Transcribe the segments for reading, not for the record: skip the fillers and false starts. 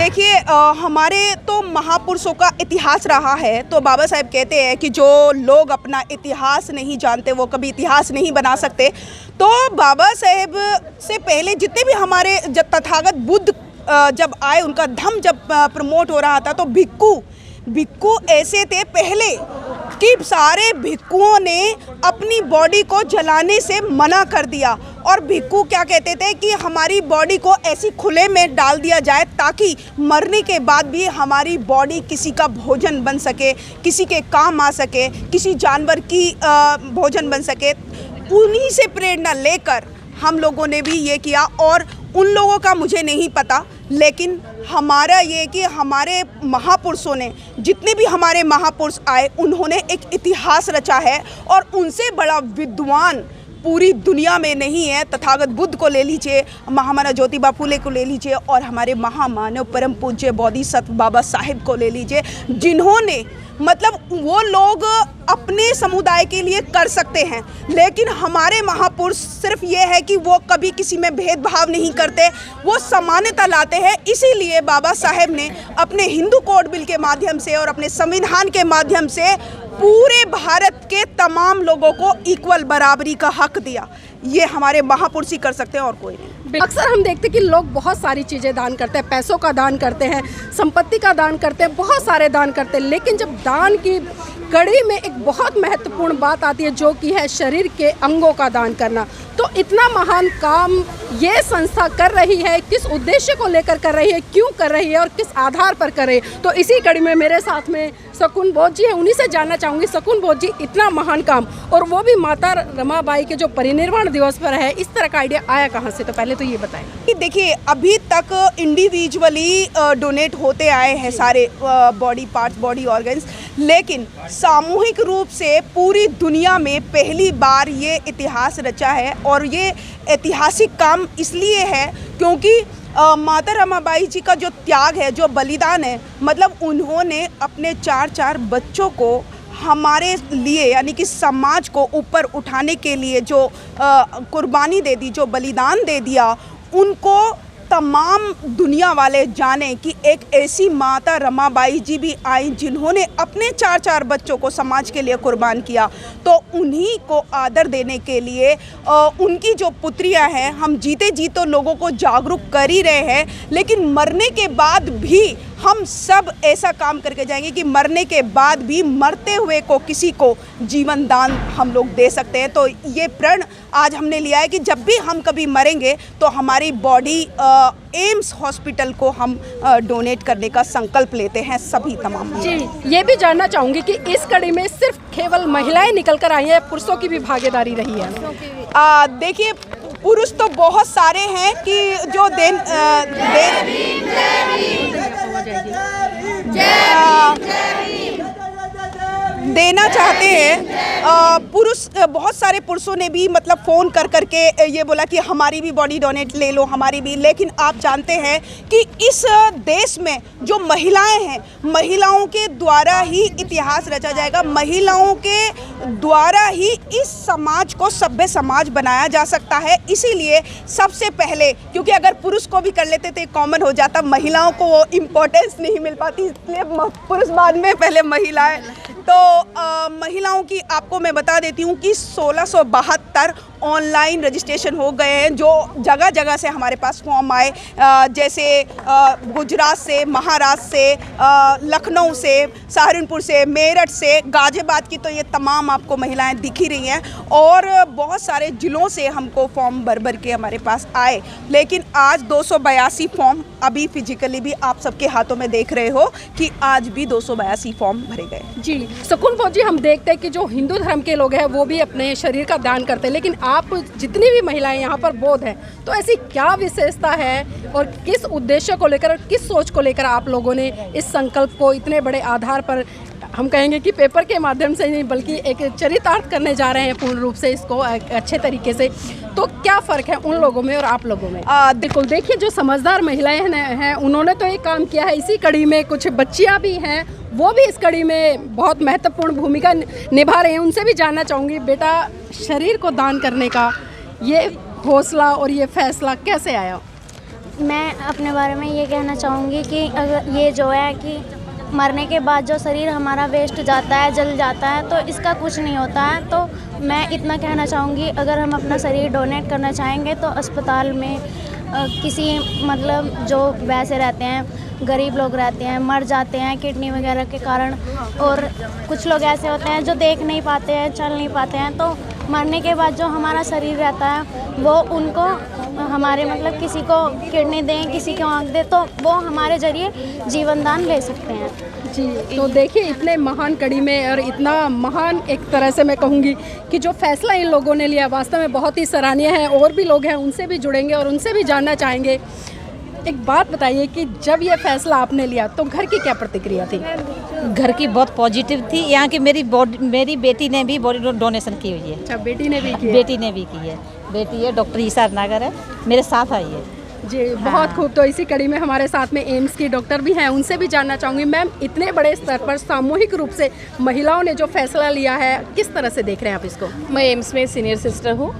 देखिए हमारे तो महापुरुषों का इतिहास रहा है, तो बाबा साहेब कहते हैं कि जो लोग अपना इतिहास नहीं जानते वो कभी इतिहास नहीं बना सकते। तो बाबा साहेब से पहले जितने भी हमारे तथागत बुद्ध जब आए, उनका धम्म जब प्रमोट हो रहा था, तो भिक्खु ऐसे थे पहले कि सारे भिक्खुओं ने अपनी बॉडी को जलाने से मना कर दिया। और भिक्खु क्या कहते थे कि हमारी बॉडी को ऐसी खुले में डाल दिया जाए ताकि मरने के बाद भी हमारी बॉडी किसी का भोजन बन सके, किसी के काम आ सके, किसी जानवर की भोजन बन सके। उन्हीं से प्रेरणा लेकर हम लोगों ने भी ये किया। और उन लोगों का मुझे नहीं पता, लेकिन हमारा ये कि हमारे महापुरुषों ने, जितने भी हमारे महापुरुष आए, उन्होंने एक इतिहास रचा है और उनसे बड़ा विद्वान पूरी दुनिया में नहीं है। तथागत बुद्ध को ले लीजिए, महामानव ज्योतिबा फुले को ले लीजिए, और हमारे महामानव परम पूज्य बोधिसत्व बाबा साहेब को ले लीजिए, जिन्होंने मतलब वो लोग अपने समुदाय के लिए कर सकते हैं, लेकिन हमारे महापुरुष सिर्फ ये है कि वो कभी किसी में भेदभाव नहीं करते, वो समानता लाते हैं। इसीलिए बाबा साहेब ने अपने हिंदू कोड बिल के माध्यम से और अपने संविधान के माध्यम से पूरे भारत के तमाम लोगों को इक्वल बराबरी का हक दिया। ये हमारे महापुरुष ही कर सकते हैं और कोई नहीं। अक्सर हम देखते हैं कि लोग बहुत सारी चीज़ें दान करते हैं, पैसों का दान करते हैं, संपत्ति का दान करते हैं, बहुत सारे दान करते हैं, लेकिन जब दान की कड़ी में एक बहुत महत्वपूर्ण बात आती है जो कि है शरीर के अंगों का दान करना, तो इतना महान काम ये संस्था कर रही है, किस उद्देश्य को लेकर कर रही है, क्यों कर रही है और किस आधार पर कर रही है। तो इसी कड़ी में मेरे साथ में शकुन बोध जी है, उन्हीं से जानना चाहूँगी। शकुन बोध जी, इतना महान काम, और वो भी माता रमाबाई के जो परिनिर्वाण दिवस पर है, इस तरह का आइडिया आया कहाँ से? तो पहले तो ये बताएं कि देखिए अभी तक इंडिविजुअली डोनेट होते आए हैं सारे बॉडी पार्ट्स, बॉडी ऑर्गन्स, लेकिन सामूहिक रूप से पूरी दुनिया में पहली बार ये इतिहास रचा है। और ये ऐतिहासिक काम इसलिए है क्योंकि माता रमाबाई जी का जो त्याग है, जो बलिदान है, मतलब उन्होंने अपने 4 बच्चों को हमारे लिए, यानी कि समाज को ऊपर उठाने के लिए जो कुर्बानी दे दी, जो बलिदान दे दिया, उनको तमाम दुनिया वाले जाने कि एक ऐसी माता रमाबाई जी भी आई जिन्होंने अपने 4 बच्चों को समाज के लिए कुर्बान किया। तो उन्हीं को आदर देने के लिए उनकी जो पुत्रियां हैं, हम जीते जी तो लोगों को जागरूक कर ही रहे हैं, लेकिन मरने के बाद भी हम सब ऐसा काम करके जाएंगे कि मरने के बाद भी मरते हुए को किसी को जीवन दान हम लोग दे सकते हैं। तो ये प्रण आज हमने लिया है कि जब भी हम कभी मरेंगे तो हमारी बॉडी एम्स हॉस्पिटल को हम डोनेट करने का संकल्प लेते हैं सभी तमाम। जी, ये भी जानना चाहूँगी कि इस कड़ी में सिर्फ केवल महिलाएं निकल कर आई हैं, पुरुषों की भी भागीदारी रही है? देखिए पुरुष तो बहुत सारे हैं कि जो देना चाहते हैं। पुरुष, बहुत सारे पुरुषों ने भी मतलब फ़ोन कर करके ये बोला कि हमारी भी बॉडी डोनेट ले लो, हमारी भी। लेकिन आप जानते हैं कि इस देश में जो महिलाएं हैं, महिलाओं के द्वारा ही इतिहास रचा जाएगा, महिलाओं के द्वारा ही इस समाज को सभ्य समाज बनाया जा सकता है। इसीलिए सबसे पहले, क्योंकि अगर पुरुष को भी कर लेते थे कॉमन हो जाता, महिलाओं को वो इम्पोर्टेंस नहीं मिल पाती, इसलिए पुरुष बाद में, पहले महिलाएं। तो महिलाओं की आपको मैं बता देती हूँ कि 1672 ऑनलाइन रजिस्ट्रेशन हो गए हैं, जो जगह जगह से हमारे पास फॉर्म आए, जैसे गुजरात से, महाराष्ट्र से, लखनऊ से, सहारनपुर से, मेरठ से, गाजियाबाद की, तो ये तमाम आपको महिलाएं दिख ही रही हैं। और बहुत सारे ज़िलों से हमको फॉर्म भर के हमारे पास आए। लेकिन आज 282 फॉर्म अभी फिजिकली भी आप सबके हाथों में देख रहे हो कि आज भी 282 फॉर्म भरे गए। जी शकुन बोध जी, हम देखते हैं कि जो हिंदू धर्म के लोग हैं वो भी अपने शरीर का दान करते हैं, लेकिन आप जितनी भी महिलाएं यहाँ पर बौद्ध हैं, तो ऐसी क्या विशेषता है और किस उद्देश्य को लेकर और किस सोच को लेकर आप लोगों ने इस संकल्प को इतने बड़े आधार पर, हम कहेंगे कि पेपर के माध्यम से नहीं बल्कि एक चरितार्थ करने जा रहे हैं पूर्ण रूप से इसको अच्छे तरीके से? तो क्या फ़र्क है उन लोगों में और आप लोगों में? बिल्कुल, देखिए जो समझदार महिलाएं हैं उन्होंने तो एक काम किया है। इसी कड़ी में कुछ बच्चियां भी हैं, वो भी इस कड़ी में बहुत महत्वपूर्ण भूमिका निभा रहे हैं। उनसे भी जानना चाहूँगी, बेटा शरीर को दान करने का ये हौसला और ये फैसला कैसे आया? मैं अपने बारे में ये कहना चाहूँगी कि अगर ये जो है कि मरने के बाद जो शरीर हमारा वेस्ट जाता है, जल जाता है, तो इसका कुछ नहीं होता है। तो मैं इतना कहना चाहूँगी, अगर हम अपना शरीर डोनेट करना चाहेंगे तो अस्पताल में किसी मतलब जो वैसे रहते हैं, गरीब लोग रहते हैं, मर जाते हैं किडनी वगैरह के कारण, और कुछ लोग ऐसे होते हैं जो देख नहीं पाते हैं, चल नहीं पाते हैं, तो मरने के बाद जो हमारा शरीर रहता है वो उनको हमारे मतलब किसी को किडनी दें, किसी को आँख दें, तो वो हमारे ज़रिए जीवन दान ले सकते हैं। जी, तो देखिए इतने महान कड़ी में और इतना महान एक तरह से मैं कहूँगी कि जो फैसला इन लोगों ने लिया वास्तव में बहुत ही सराहनीय है। और भी लोग हैं, उनसे भी जुड़ेंगे और उनसे भी जानना चाहेंगे। एक बात बताइए कि जब ये फैसला आपने लिया तो घर की क्या प्रतिक्रिया थी? घर की बहुत पॉजिटिव थी। यहाँ की मेरी बेटी ने भी बॉडी डोनेशन की हुई है। अच्छा, बेटी ने भी की? बेटी ने भी की है। बेटी है डॉक्टर ईसा नागर है, मेरे साथ आई है। जी, बहुत खूब। तो इसी कड़ी में हमारे साथ में एम्स की डॉक्टर भी हैं, उनसे भी जानना चाहूँगी। मैम, इतने बड़े स्तर पर सामूहिक रूप से महिलाओं ने जो फैसला लिया है, किस तरह से देख रहे हैं आप इसको? मैं एम्स में सीनियर सिस्टर हूँ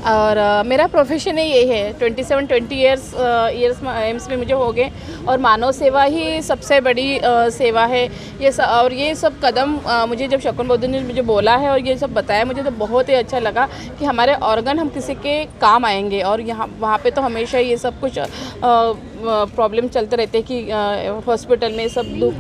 और मेरा प्रोफेशन ही यही है। 20 इयर्स एम्स में मुझे हो गए और मानव सेवा ही सबसे बड़ी सेवा है ये और ये सब कदम मुझे जब शकुन बहादुर ने मुझे बोला है और ये सब बताया, मुझे तो बहुत ही अच्छा लगा कि हमारे ऑर्गन हम किसी के काम आएंगे। और यहाँ वहाँ पे तो हमेशा ये सब कुछ प्रॉब्लम चलते रहते हैं कि हॉस्पिटल में सब दुख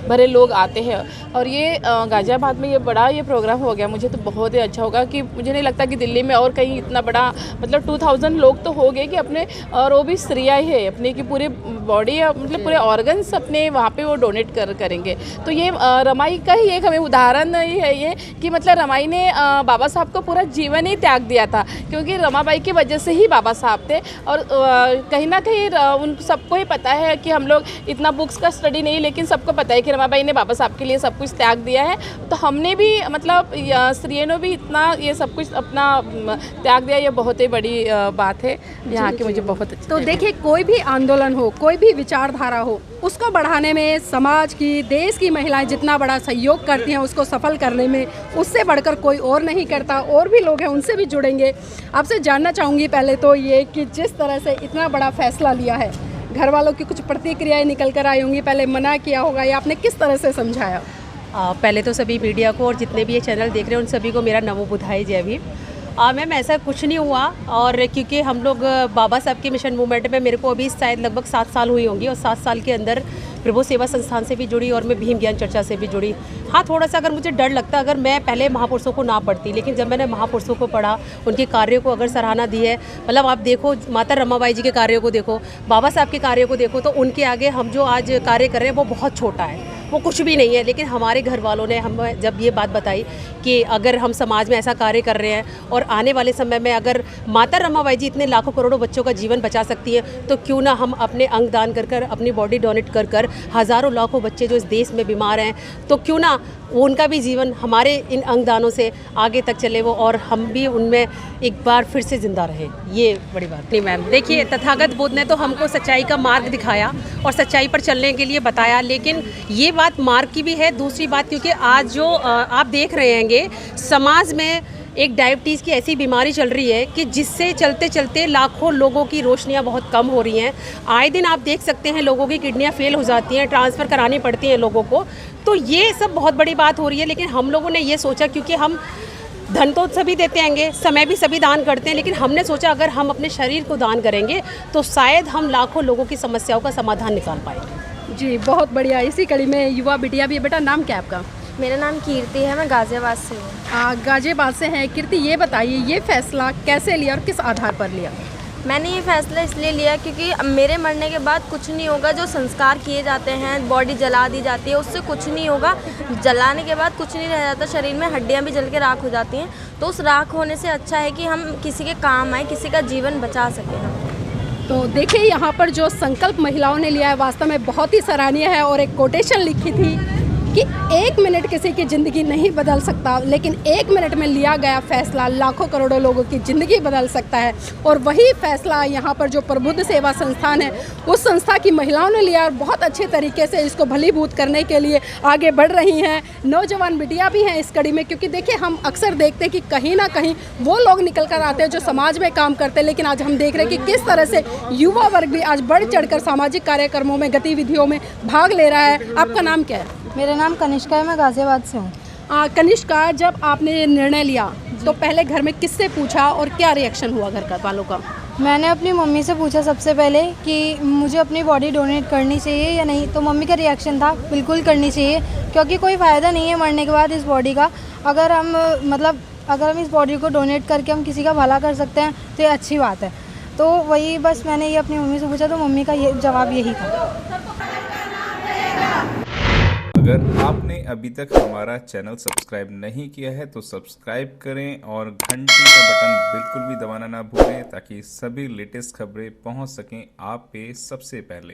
भरे लोग आते हैं और ये गाज़ियाबाद में ये बड़ा ये प्रोग्राम हो गया, मुझे तो बहुत ही अच्छा होगा कि मुझे नहीं लगता कि दिल्ली में और कहीं इतना बड़ा मतलब 2000 लोग तो हो गए कि अपने, और वो भी स्त्रियाँ ही है अपने की पूरी बॉडी मतलब पूरे ऑर्गन्स अपने वहाँ पे वो डोनेट करेंगे। तो ये रमाई का ही एक हमें उदाहरण ही है ये कि मतलब रमाई ने बाबा साहब को पूरा जीवन ही त्याग दिया था, क्योंकि रमाबाई की वजह से ही बाबा साहब थे। और कहीं ना कहीं उन सबको ही पता है कि हम लोग इतना बुक्स का स्टडी नहीं, लेकिन सबको पता है कि रमाबाई ने बाबा साहब के लिए सब कुछ त्याग दिया है। तो हमने भी मतलब स्त्रियों ने भी इतना ये सब कुछ अपना त्याग दिया, ये बहुत ही बड़ी बात है यहाँ की। मुझे बहुत अच्छा। तो देखिए, कोई भी आंदोलन हो, कोई भी विचारधारा हो, उसको बढ़ाने में समाज की, देश की महिलाएं जितना बड़ा सहयोग करती हैं, उसको सफल करने में उससे बढ़कर कोई और नहीं करता। और भी लोग हैं, उनसे भी जुड़ेंगे। आपसे जानना चाहूँगी पहले तो ये कि जिस तरह से इतना बड़ा फैसला लिया है, घर वालों की कुछ प्रतिक्रियाएं निकल कर आई होंगी, पहले मना किया होगा या आपने किस तरह से समझाया? पहले तो सभी मीडिया को और जितने भी ये चैनल देख रहे हैं उन सभी को मेरा नमो बुधाई जय भीम। मैम, ऐसा कुछ नहीं हुआ, और क्योंकि हम लोग बाबा साहब के मिशन मूवमेंट में मेरे को अभी शायद लगभग 7 साल हुई होंगी, और 7 साल के अंदर प्रभु सेवा संस्थान से भी जुड़ी और मैं भीम ज्ञान चर्चा से भी जुड़ी। हाँ, थोड़ा सा अगर मुझे डर लगता अगर मैं पहले महापुरुषों को ना पढ़ती, लेकिन जब मैंने महापुरुषों को पढ़ा, उनके कार्यों को अगर सराहना दी है, मतलब आप देखो माता रमाबाई जी के कार्यों को देखो, बाबा साहब के कार्यों को देखो, तो उनके आगे हम जो आज कार्य कर रहे हैं वो बहुत छोटा है, वो कुछ भी नहीं है। लेकिन हमारे घर वालों ने हमें जब ये बात बताई कि अगर हम समाज में ऐसा कार्य कर रहे हैं और आने वाले समय में अगर माता रमाबाई जी इतने लाखों करोड़ों बच्चों का जीवन बचा सकती है, तो क्यों ना हम अपने अंग दान कर कर, अपनी बॉडी डोनेट कर कर, हज़ारों लाखों बच्चे जो इस देश में बीमार हैं, तो क्यों ना उनका भी जीवन हमारे इन अंगदानों से आगे तक चले वो, और हम भी उनमें एक बार फिर से ज़िंदा रहे। ये बड़ी बात नहीं मैम। देखिए, तथागत बुद्ध ने तो हमको सच्चाई का मार्ग दिखाया और सच्चाई पर चलने के लिए बताया, लेकिन ये बात मार्ग की भी है। दूसरी बात, क्योंकि आज जो आप देख रहे हैंगे समाज में एक डायबिटीज़ की ऐसी बीमारी चल रही है कि जिससे चलते चलते लाखों लोगों की रोशनियां बहुत कम हो रही हैं। आए दिन आप देख सकते हैं लोगों की किडनियां फेल हो जाती हैं, ट्रांसफ़र करानी पड़ती हैं लोगों को। तो ये सब बहुत बड़ी बात हो रही है। लेकिन हम लोगों ने ये सोचा, क्योंकि हम धन तो सभी देते हैंगे, समय भी सभी दान करते हैं, लेकिन हमने सोचा अगर हम अपने शरीर को दान करेंगे तो शायद हम लाखों लोगों की समस्याओं का समाधान निकाल पाएंगे। जी, बहुत बढ़िया। इसी कड़ी में युवा बिटिया भी है। बेटा, नाम क्या है आपका? मेरा नाम कीर्ति है, मैं गाज़ियाबाद से हूँ। गाज़ियाबाद से हैं। कीर्ति, ये बताइए ये फैसला कैसे लिया और किस आधार पर लिया? मैंने ये फ़ैसला इसलिए लिया क्योंकि मेरे मरने के बाद कुछ नहीं होगा। जो संस्कार किए जाते हैं, बॉडी जला दी जाती है, उससे कुछ नहीं होगा। जलाने के बाद कुछ नहीं रह जाता शरीर में, हड्डियाँ भी जल के राख हो जाती हैं। तो उस राख होने से अच्छा है कि हम किसी के काम आए, किसी का जीवन बचा सकें हम। तो देखिए, यहाँ पर जो संकल्प महिलाओं ने लिया है वास्तव में बहुत ही सराहनीय है। और एक कोटेशन लिखी थी कि 1 मिनट किसी की ज़िंदगी नहीं बदल सकता, लेकिन 1 मिनट में लिया गया फैसला लाखों करोड़ों लोगों की ज़िंदगी बदल सकता है। और वही फैसला यहाँ पर जो प्रबुद्ध सेवा संस्थान है, उस संस्था की महिलाओं ने लिया और बहुत अच्छे तरीके से इसको भलीभूत करने के लिए आगे बढ़ रही हैं। नौजवान बिटिया भी हैं इस कड़ी में, क्योंकि देखिए हम अक्सर देखते हैं कि कहीं ना कहीं वो लोग निकल कर आते हैं जो समाज में काम करते हैं, लेकिन आज हम देख रहे हैं कि किस तरह से युवा वर्ग भी आज बढ़ चढ़कर सामाजिक कार्यक्रमों में, गतिविधियों में भाग ले रहा है। आपका नाम क्या है? मेरा नाम कनिष्का है, मैं गाज़ियाबाद से हूँ। कनिष्का, जब आपने ये निर्णय लिया तो पहले घर में किससे पूछा और क्या रिएक्शन हुआ घर वालों का? मैंने अपनी मम्मी से पूछा सबसे पहले कि मुझे अपनी बॉडी डोनेट करनी चाहिए या नहीं, तो मम्मी का रिएक्शन था बिल्कुल करनी चाहिए, क्योंकि कोई फ़ायदा नहीं है मरने के बाद इस बॉडी का। अगर हम इस बॉडी को डोनेट करके हम किसी का भला कर सकते हैं तो ये अच्छी बात है। तो वही बस मैंने ये अपनी मम्मी से पूछा, तो मम्मी का ये जवाब यही था। अगर आपने अभी तक हमारा चैनल सब्सक्राइब नहीं किया है तो सब्सक्राइब करें और घंटी का बटन बिल्कुल भी दबाना ना भूलें, ताकि सभी लेटेस्ट खबरें पहुंच सकें आप पे सबसे पहले।